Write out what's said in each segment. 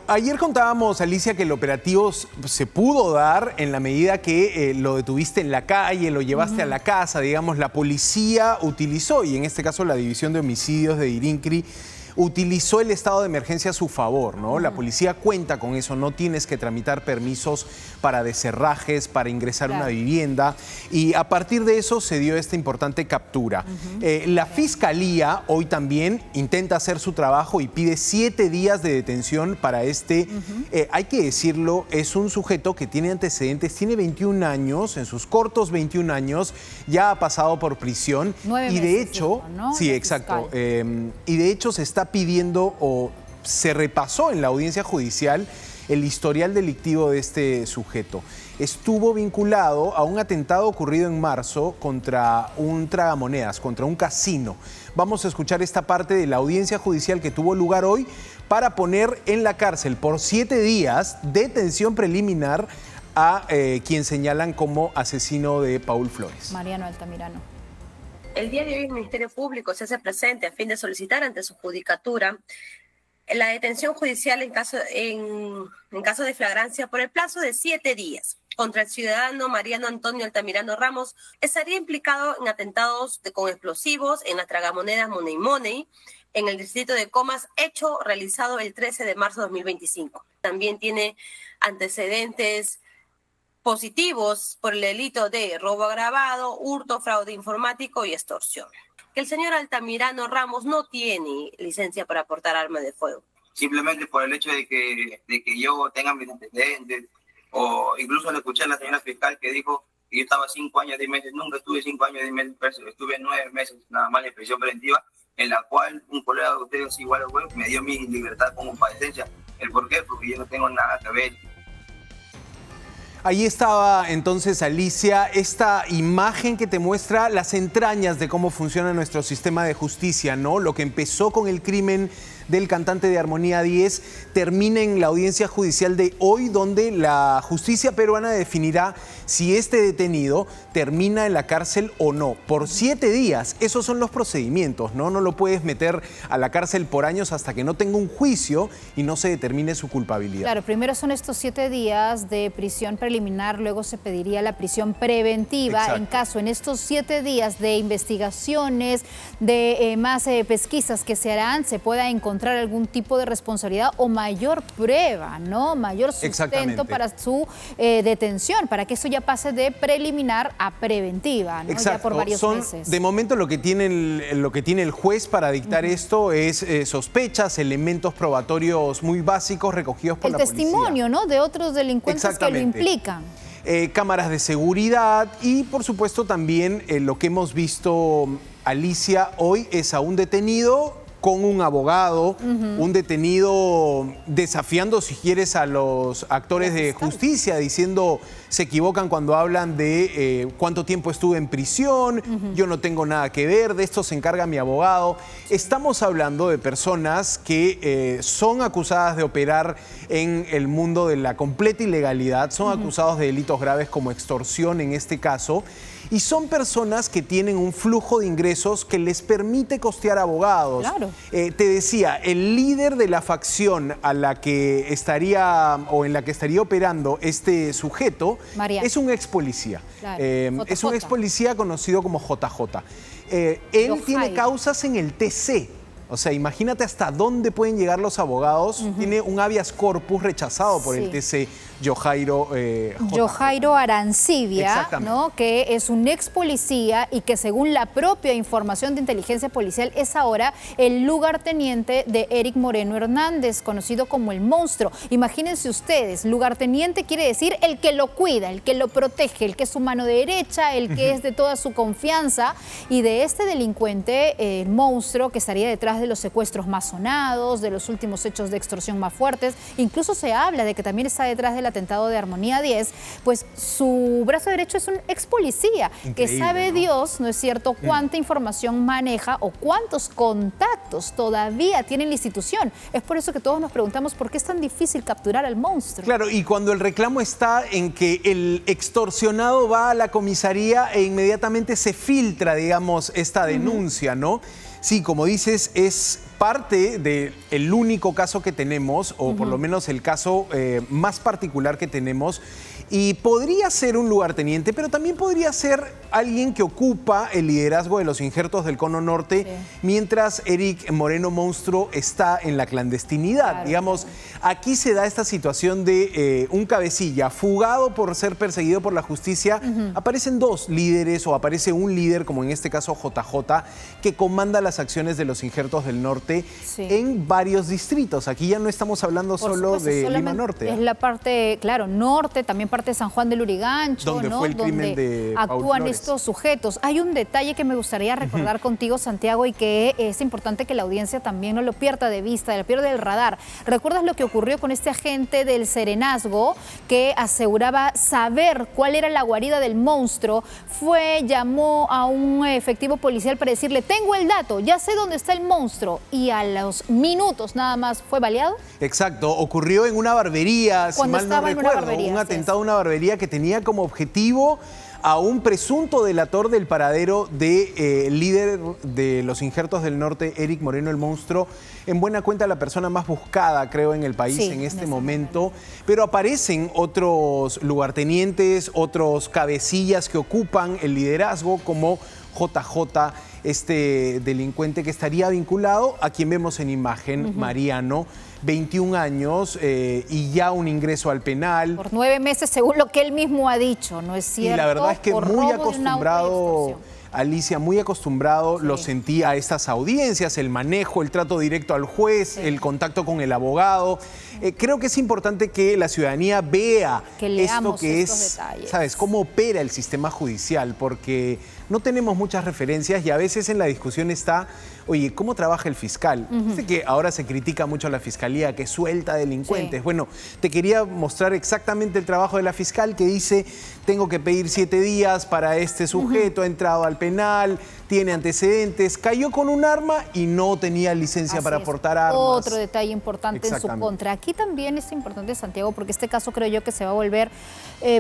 ayer contábamos, Alicia, que el operativo se pudo dar en la medida que lo detuviste en la calle, lo llevaste a la casa, digamos, la policía utilizó, y en este caso la División de Homicidios de IRINCRI, utilizó el estado de emergencia a su favor, ¿no? La policía cuenta con eso, no tienes que tramitar permisos para descerrajes, para ingresar a una vivienda, y a partir de eso se dio esta importante captura. La Fiscalía hoy también intenta hacer su trabajo y pide 7 días de detención para este, hay que decirlo, es un sujeto que tiene antecedentes, tiene 21 años, en sus cortos 21 años, ya ha pasado por prisión, 9 y de meses, hecho, ¿no? sí, exacto, y de hecho se está pidiendo o se repasó en la audiencia judicial el historial delictivo de este sujeto. Estuvo vinculado a un atentado ocurrido en marzo contra un tragamonedas, contra un casino. Vamos a escuchar esta parte de la audiencia judicial que tuvo lugar hoy para poner en la cárcel por 7 días detención preliminar a quien señalan como asesino de Paul Flores. Mariano Altamirano. El día de hoy el Ministerio Público se hace presente a fin de solicitar ante su judicatura la detención judicial en caso de flagrancia por el plazo de 7 días contra el ciudadano Mariano Antonio Altamirano Ramos. Estaría implicado en atentados con explosivos en las tragamonedas Money Money en el distrito de Comas, hecho realizado el 13 de marzo de 2025. También tiene antecedentes positivos por el delito de robo agravado, hurto, fraude informático y extorsión. Que el señor Altamirano Ramos no tiene licencia para portar arma de fuego. Simplemente por el hecho de que yo tenga mis antecedentes, o incluso le escuché a la señora fiscal que dijo que yo estaba 5 años y meses, nunca estuve 5 años y meses preso, estuve 9 meses nada más en prisión preventiva, en la cual un colega de ustedes igual me dio mi libertad como comparecencia. ¿El por qué? Porque yo no tengo nada que ver. Ahí estaba entonces, Alicia, esta imagen que te muestra las entrañas de cómo funciona nuestro sistema de justicia, ¿no? Lo que empezó con el crimen del cantante de Armonía 10 termina en la audiencia judicial de hoy, donde la justicia peruana definirá si este detenido termina en la cárcel o no. Por 7 días, esos son los procedimientos, ¿no? No lo puedes meter a la cárcel por años hasta que no tenga un juicio y no se determine su culpabilidad. Claro, primero son estos 7 días de prisión preliminar, luego se pediría la prisión preventiva. Exacto. En caso, en estos 7 días de investigaciones, de más pesquisas que se harán, se pueda encontrar algún tipo de responsabilidad o mayor prueba, ¿no? Mayor sustento para su detención, para que eso ya pase de preliminar a preventiva, ¿no? Exacto. Ya por varios meses. De momento lo que tiene el juez para dictar esto es sospechas, elementos probatorios muy básicos recogidos por la policía. El testimonio, ¿no? De otros delincuentes que lo implican. Cámaras de seguridad y, por supuesto, también lo que hemos visto, Alicia, hoy es a un detenido con un abogado, un detenido desafiando, si quieres, a los actores de justicia, diciendo se equivocan cuando hablan de cuánto tiempo estuve en prisión, yo no tengo nada que ver, de esto se encarga mi abogado. Estamos hablando de personas que son acusadas de operar en el mundo de la completa ilegalidad, son acusados de delitos graves como extorsión en este caso, y son personas que tienen un flujo de ingresos que les permite costear abogados. Claro. Te decía, el líder de la facción a la que estaría o en la que estaría operando este sujeto es un ex policía. Claro. Es un ex policía conocido como JJ. Él tiene causas en el TC. O sea, imagínate hasta dónde pueden llegar los abogados. Tiene un habeas corpus rechazado por el TC, Yojairo Arancibia, ¿no? Que es un ex policía y que según la propia información de inteligencia policial es ahora el lugarteniente de Eric Moreno Hernández, conocido como el Monstruo. Imagínense ustedes, lugarteniente quiere decir el que lo cuida, el que lo protege, el que es su mano derecha, el que es de toda su confianza, y de este delincuente, el Monstruo, que estaría detrás de los secuestros más sonados, de los últimos hechos de extorsión más fuertes. Incluso se habla de que también está detrás del atentado de Armonía 10, pues su brazo derecho es un ex policía que sabe, ¿no? Dios, ¿no es cierto?, cuánta información maneja o cuántos contactos todavía tiene la institución. Es por eso que todos nos preguntamos por qué es tan difícil capturar al Monstruo. Claro, y cuando el reclamo está en que el extorsionado va a la comisaría e inmediatamente se filtra, digamos, esta denuncia, ¿no? Sí, como dices, es parte del único caso que tenemos, o por lo menos el caso más particular que tenemos, y podría ser un lugarteniente, pero también podría ser alguien que ocupa el liderazgo de los injertos del Cono Norte, mientras Eric Moreno Monstruo está en la clandestinidad. Claro, digamos, aquí se da esta situación de un cabecilla fugado por ser perseguido por la justicia. Aparecen dos líderes, o aparece un líder, como en este caso JJ, que comanda las acciones de los injertos del norte en varios distritos. Aquí ya no estamos hablando solo de Lima Norte. Es la parte, claro, norte, también parte de San Juan del Lurigancho, donde fue el crimen de Paul actúan Flores. Estos sujetos. Hay un detalle que me gustaría recordar contigo, Santiago, y que es importante que la audiencia también no lo pierda de vista, lo pierda del radar. ¿Recuerdas lo que ocurrió con este agente del Serenazgo que aseguraba saber cuál era la guarida del monstruo? Llamó a un efectivo policial para decirle, tengo el dato, ya sé dónde está el monstruo, y a los minutos nada más fue baleado. Exacto, ocurrió en una barbería, si mal no recuerdo, un atentado a una barbería que tenía como objetivo a un presunto delator del paradero de líder de los injertos del norte, Eric Moreno el Monstruo, en buena cuenta la persona más buscada, creo, en el país en este momento. Pero aparecen otros lugartenientes, otros cabecillas que ocupan el liderazgo, como JJ, este delincuente que estaría vinculado a quien vemos en imagen, Mariano, 21 años y ya un ingreso al penal. Por 9 meses, según lo que él mismo ha dicho, ¿no es cierto? Y la verdad es que muy acostumbrado, Alicia, muy acostumbrado, lo sentí a estas audiencias, el manejo, el trato directo al juez, el contacto con el abogado. Creo que es importante que la ciudadanía vea esto que es, ¿sabes?, cómo opera el sistema judicial, porque no tenemos muchas referencias y a veces en la discusión está, oye, ¿cómo trabaja el fiscal? Sé que ahora se critica mucho a la fiscalía, que suelta delincuentes. Bueno, te quería mostrar exactamente el trabajo de la fiscal, que dice, tengo que pedir 7 días para este sujeto, ha entrado al penal, tiene antecedentes, cayó con un arma y no tenía licencia para portar armas. Otro detalle importante en su contra. Aquí también es importante, Santiago, porque este caso creo yo que se va a volver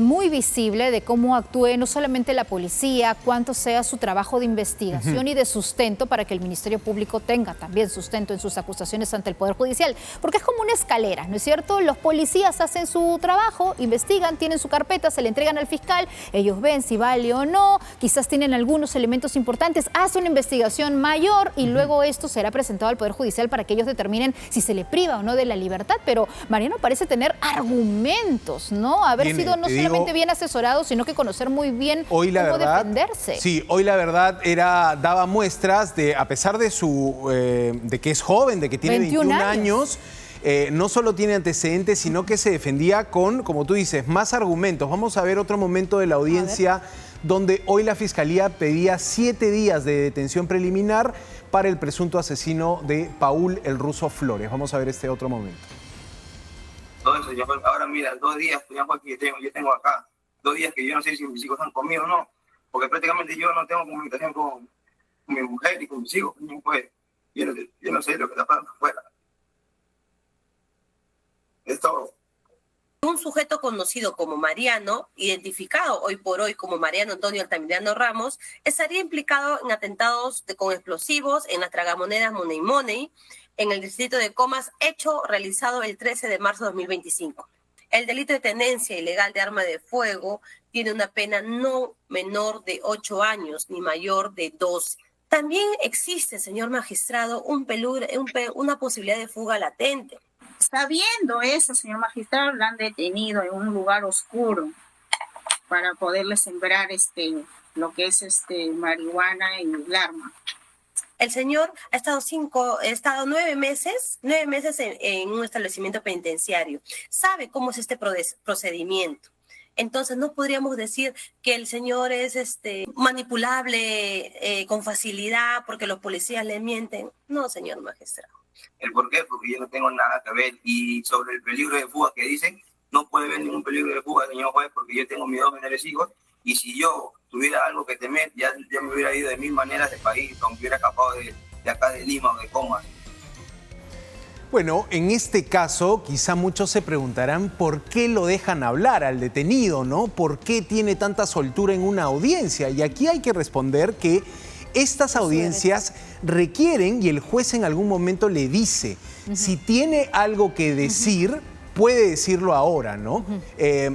muy visible de cómo actúe no solamente la policía, cuánto sea su trabajo de investigación y de sustento para que el Ministerio Público tenga también sustento en sus acusaciones ante el Poder Judicial. Porque es como una escalera, ¿no es cierto? Los policías hacen su trabajo, investigan, tienen su carpeta, se le entregan al fiscal, ellos ven si vale o no, quizás tienen algunos elementos importantes, hace una investigación mayor y luego esto será presentado al Poder Judicial para que ellos determinen si se le priva o no de la libertad. Pero Mariano parece tener argumentos, ¿no? Haber sido no solamente bien asesorado, sino que conocer muy bien cómo defenderse. Sí, hoy la verdad daba muestras de, a pesar de de que es joven, de que tiene 21 años, no solo tiene antecedentes, sino que se defendía con, como tú dices, más argumentos. Vamos a ver otro momento de la audiencia donde hoy la Fiscalía pedía 7 días de detención preliminar para el presunto asesino de Paul el Ruso Flores. Vamos a ver este otro momento. Todo eso, ahora mira, 2 días que yo tengo acá, 2 días que yo no sé si mis hijos están conmigo o no, porque prácticamente yo no tengo comunicación con mi mujer y con mis hijos, pues yo no sé lo que está pasando afuera. Es todo. Un sujeto conocido como Mariano, identificado hoy por hoy como Mariano Antonio Altamirano Ramos, estaría implicado en atentados con explosivos en las tragamonedas Money Money, en el distrito de Comas, hecho realizado el 13 de marzo de 2025. El delito de tenencia ilegal de arma de fuego tiene una pena no menor de 8 años ni mayor de 12. También existe, señor magistrado, una posibilidad de fuga latente. Sabiendo eso, señor magistrado, la han detenido en un lugar oscuro para poderle sembrar lo que es marihuana y el arma. El señor ha estado 9 meses en un establecimiento penitenciario. Sabe cómo es este procedimiento. Entonces no podríamos decir que el señor es manipulable con facilidad porque los policías le mienten. No, señor magistrado. ¿El por qué? Porque yo no tengo nada que ver. Y sobre el peligro de fuga que dicen, no puede haber ningún peligro de fuga, señor juez, porque yo tengo mis 2 menores hijos y si yo tuviera algo que temer, ya me hubiera ido de 1000 maneras del país, aunque hubiera escapado de acá de Lima o de Comas. Bueno, en este caso, quizá muchos se preguntarán por qué lo dejan hablar al detenido, ¿no? ¿Por qué tiene tanta soltura en una audiencia? Y aquí hay que responder que estas audiencias requieren, y el juez en algún momento le dice, si tiene algo que decir, puede decirlo ahora, ¿no?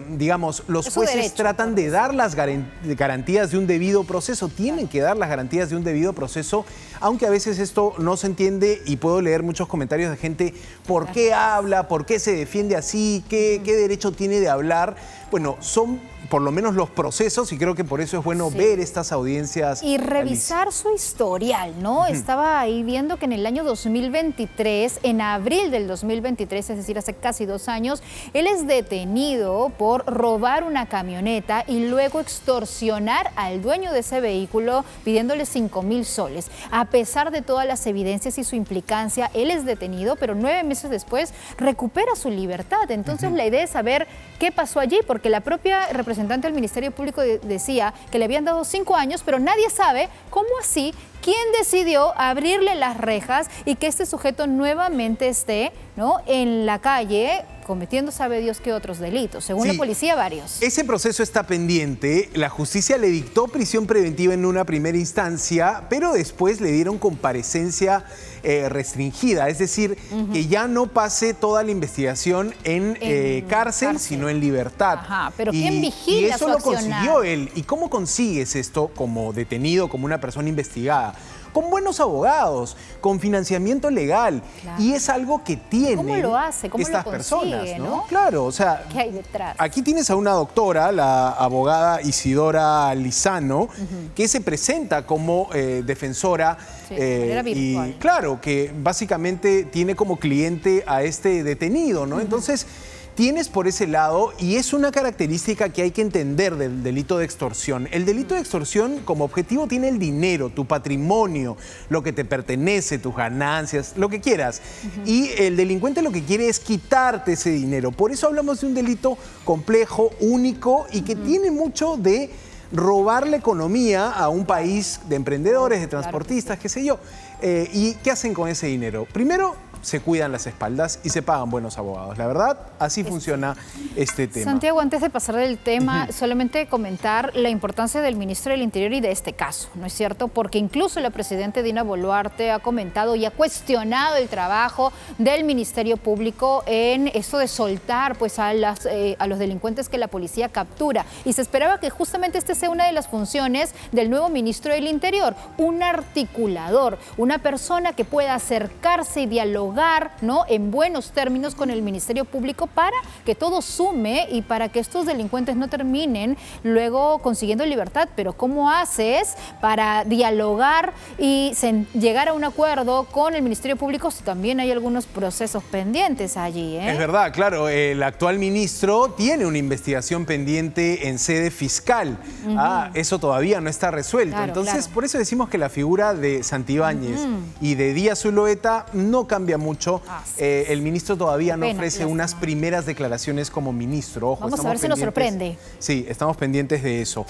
Digamos, los jueces tratan de dar las garantías de un debido proceso, tienen que dar las garantías de un debido proceso, aunque a veces esto no se entiende y puedo leer muchos comentarios de gente, ¿por qué habla? ¿Por qué se defiende así? ¿Qué derecho tiene de hablar? Bueno, son por lo menos los procesos y creo que por eso es bueno ver estas audiencias. Y revisar su historial, ¿no? Estaba ahí viendo que en el año 2023, en abril del 2023, es decir, hace casi 2 años, él es detenido por robar una camioneta y luego extorsionar al dueño de ese vehículo pidiéndole 5.000 soles. A pesar de todas las evidencias y su implicancia, él es detenido, pero 9 meses después recupera su libertad. Entonces la idea es saber qué pasó allí, porque la propia representante del Ministerio Público decía que le habían dado 5 años, pero nadie sabe cómo así, quién decidió abrirle las rejas y que este sujeto nuevamente esté, ¿no?, en la calle cometiendo sabe Dios qué otros delitos. Según la policía, varios. Ese proceso está pendiente. La justicia le dictó prisión preventiva en una primera instancia, pero después le dieron comparecencia restringida. Es decir, que ya no pase toda la investigación en cárcel, sino en libertad. Ajá, pero ¿quién vigila su accionar? Y eso lo consiguió él. ¿Y cómo consigues esto como detenido, como una persona investigada? Con buenos abogados, con financiamiento legal. Claro. Y es algo que tienen ¿Cómo lo hace? ¿Cómo estas lo consigue, personas, ¿no? Claro, o sea, ¿qué hay detrás? Aquí tienes a una doctora, la abogada Isidora Lizano, que se presenta como defensora. Sí, de manera virtual. Y claro, que básicamente tiene como cliente a este detenido, ¿no? Entonces, tienes por ese lado, y es una característica que hay que entender del delito de extorsión. El delito de extorsión como objetivo tiene el dinero, tu patrimonio, lo que te pertenece, tus ganancias, lo que quieras. Y el delincuente lo que quiere es quitarte ese dinero. Por eso hablamos de un delito complejo, único y que tiene mucho de robar la economía a un país de emprendedores, de transportistas, qué sé yo. ¿Y qué hacen con ese dinero? Primero, se cuidan las espaldas y se pagan buenos abogados. La verdad, así funciona este tema. Santiago, antes de pasar del tema, solamente comentar la importancia del ministro del Interior y de este caso, ¿no es cierto? Porque incluso la presidenta Dina Boluarte ha comentado y ha cuestionado el trabajo del Ministerio Público en esto de soltar pues, a los delincuentes que la policía captura. Y se esperaba que justamente esta sea una de las funciones del nuevo ministro del Interior, un articulador, una persona que pueda acercarse y dialogar, ¿no?, en buenos términos con el Ministerio Público para que todo sume y para que estos delincuentes no terminen luego consiguiendo libertad. Pero ¿cómo haces para dialogar y llegar a un acuerdo con el Ministerio Público si también hay algunos procesos pendientes allí? Es verdad, claro, el actual ministro tiene una investigación pendiente en sede fiscal. Eso todavía no está resuelto. Claro, entonces, por eso decimos que la figura de Santibáñez y de Díaz Zulueta no cambia mucho. El ministro todavía no ofrece unas primeras declaraciones como ministro. Ojo, vamos a ver si nos sorprende. Sí, estamos pendientes de eso.